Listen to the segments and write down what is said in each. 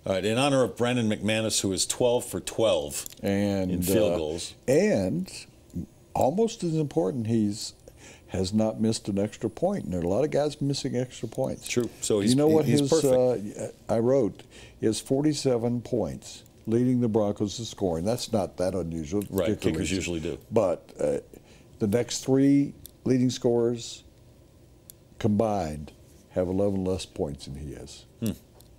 All right, in honor of Brandon McManus, who is 12 for 12 in field goals. And almost as important, has not missed an extra point. And there are a lot of guys missing extra points. True. So he's, you know what he's perfect. I wrote is 47 points, leading the Broncos in scoring. That's not that unusual. Right, kickers usually do. But the next three leading scorers combined have 11 less points than he has.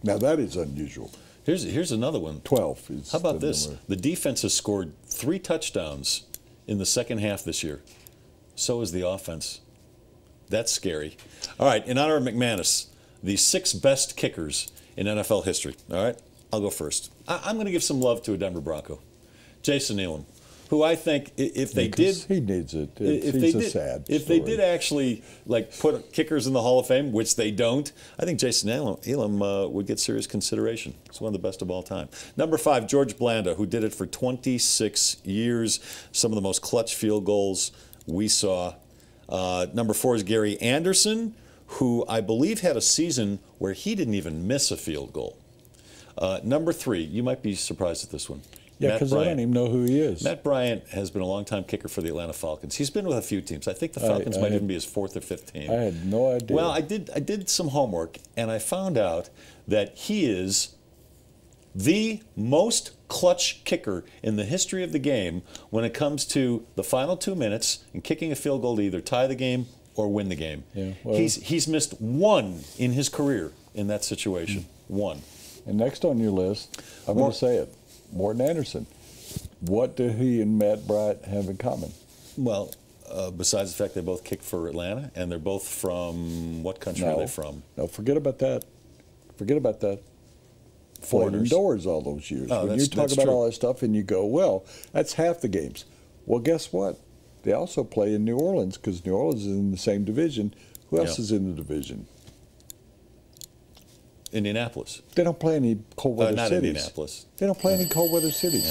Now, that is unusual. Here's another one. 12 is How about the this? number. The defense has scored 3 touchdowns in the second half this year. So is the offense. That's scary. All right, in honor of McManus, the 6 best kickers in NFL history. All right, I'll go first. I'm going to give some love to a Denver Bronco, Jason Elam, who I think if they did, he needs it. If He's they a did, sad if story. they did actually like put kickers in the Hall of Fame, which they don't, I think Jason Elam would get serious consideration. He's one of the best of all time. Number 5, George Blanda, who did it for 26 years. Some of the most clutch field goals we saw. Number 4 is Gary Anderson, who I believe had a season where he didn't even miss a field goal. Number 3, you might be surprised at this one. Yeah, because I don't even know who he is. Matt Bryant has been a long-time kicker for the Atlanta Falcons. He's been with a few teams. I think the Falcons might even be his 4th or 5th team. I had no idea. Well, I did some homework, and I found out that he is the most clutch kicker in the history of the game when it comes to the final 2 minutes and kicking a field goal to either tie the game or win the game. Yeah, well, he's missed 1 in his career in that situation. 1. And next on your list, I'm going to say it, Morton Anderson. What do he and Matt Bryant have in common? Well, besides the fact they both kick for Atlanta, and they're both from, what country are they from? No, forget about that. Forget about that. Played indoors all those years. Oh, when you talk about true. all that stuff and you go, well, that's half the games. Well, guess what? They also play in New Orleans because New Orleans is in the same division. Who else is in the division? Indianapolis. They don't play any cold weather not cities. Indianapolis. They don't play any cold weather cities.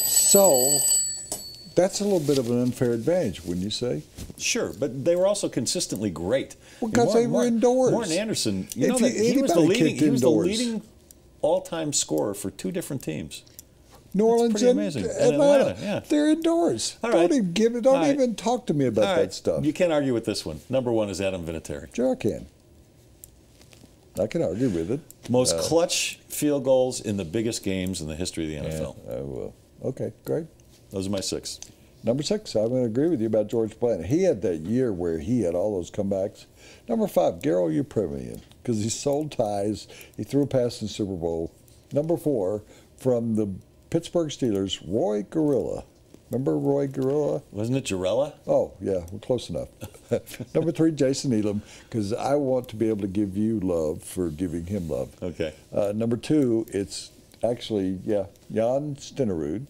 So that's a little bit of an unfair advantage, wouldn't you say? Sure, but they were also consistently great. Well, because they were indoors. Morton Anderson, you know If that he was the indoors. leading all-time scorer for 2 different teams. New Orleans pretty and amazing. Atlanta. Yeah. They're indoors. All right. Don't even talk to me about that stuff. You can't argue with this one. Number 1 is Adam Vinatieri. Sure I can. I can argue with it. Most clutch field goals in the biggest games in the history of the NFL. Yeah, I will. Okay, great. Those are my 6. Number 6, I'm going to agree with you about George Blanda. He had that year where he had all those comebacks. Number 5, Garo Upremian, because he sold ties. He threw a pass in the Super Bowl. Number 4, from the Pittsburgh Steelers, Roy Gorilla. Remember Roy Gorilla? Wasn't it Jarella? Oh, yeah, we're close enough. Number 3, Jason Elam, because I want to be able to give you love for giving him love. Okay. Number 2, it's actually, Jan Stenerud,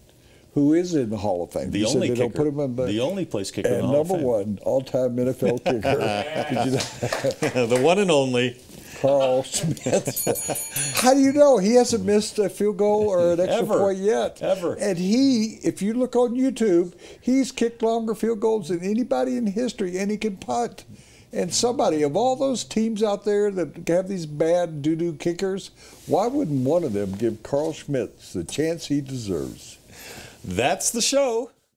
who is in the Hall of Fame. The only kicker. Don't put him in the only place kicker in the Hall of Fame. And number 1, all-time NFL kicker. Did you know? The one and only. Carl Smith. How do you know? He hasn't missed a field goal or an extra point yet. Ever. And if you look on YouTube, he's kicked longer field goals than anybody in history, and he can punt. And somebody, of all those teams out there that have these bad doo-doo kickers, why wouldn't one of them give Carl Schmitz the chance he deserves? That's the show.